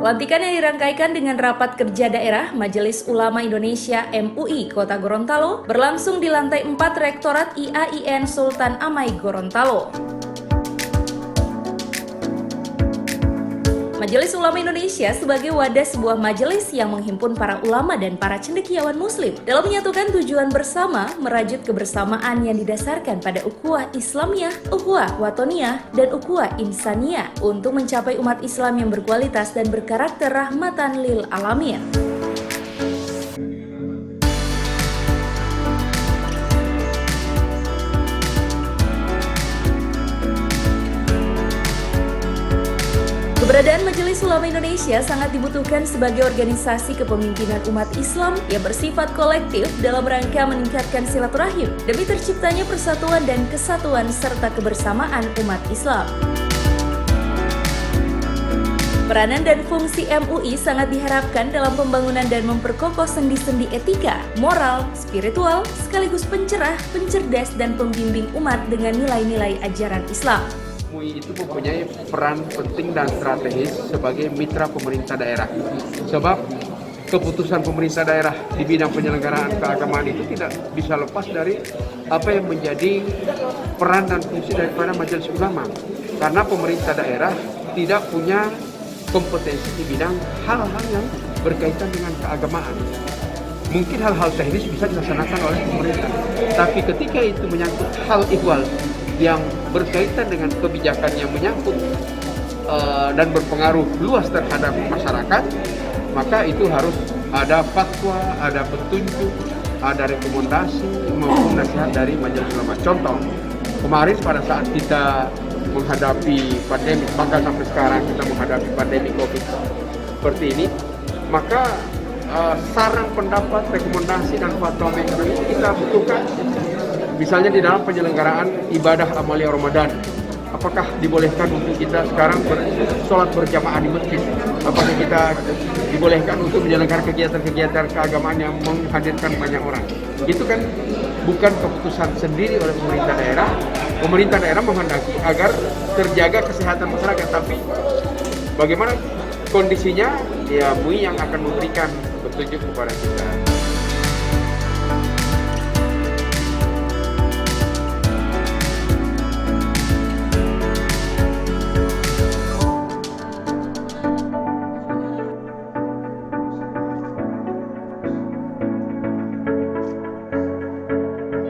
Pelantikan yang dirangkaikan dengan rapat kerja daerah Majelis Ulama Indonesia MUI Kota Gorontalo berlangsung di lantai 4 Rektorat IAIN Sultan Amai Gorontalo. Majelis Ulama Indonesia sebagai wadah sebuah majelis yang menghimpun para ulama dan para cendekiawan muslim dalam menyatukan tujuan bersama merajut kebersamaan yang didasarkan pada ukhuwah Islamiyah, ukhuwah watoniyah, dan ukhuwah insaniyah untuk mencapai umat Islam yang berkualitas dan berkarakter rahmatan lil alamin. Keberadaan Majelis Ulama Indonesia sangat dibutuhkan sebagai organisasi kepemimpinan umat Islam yang bersifat kolektif dalam rangka meningkatkan silaturahim demi terciptanya persatuan dan kesatuan serta kebersamaan umat Islam. Peranan dan fungsi MUI sangat diharapkan dalam pembangunan dan memperkokoh sendi-sendi etika, moral, spiritual, sekaligus pencerah, pencerdas, dan pembimbing umat dengan nilai-nilai ajaran Islam. MUI itu mempunyai peran penting dan strategis sebagai mitra pemerintah daerah. Sebab keputusan pemerintah daerah di bidang penyelenggaraan keagamaan itu tidak bisa lepas dari apa yang menjadi peran dan fungsi daripada Majelis Ulama. Karena pemerintah daerah tidak punya kompetensi di bidang hal-hal yang berkaitan dengan keagamaan. Mungkin hal-hal teknis bisa dilaksanakan oleh pemerintah, tapi ketika itu menyangkut hal ihwal yang berkaitan dengan kebijakan yang menyangkut dan berpengaruh luas terhadap masyarakat, maka itu harus ada fatwa, ada petunjuk, ada rekomendasi maupun nasihat dari Majelis Ulama. Contoh, kemarin pada saat kita menghadapi pandemi, bahkan sampai sekarang kita menghadapi pandemi COVID seperti ini, maka saran pendapat, rekomendasi, dan fatwa ini kita butuhkan. Misalnya di dalam penyelenggaraan ibadah amalia Ramadan, apakah dibolehkan untuk kita sekarang sholat berjamaah di masjid? Apakah kita dibolehkan untuk menjalankan kegiatan-kegiatan keagamaan yang menghadirkan banyak orang? Itu kan bukan keputusan sendiri oleh pemerintah daerah. Pemerintah daerah menghendaki agar terjaga kesehatan masyarakat, tapi bagaimana kondisinya, ya MUI yang akan memberikan petunjuk kepada kita.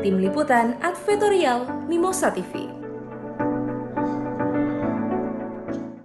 Tim Liputan Advertorial Mimosa TV.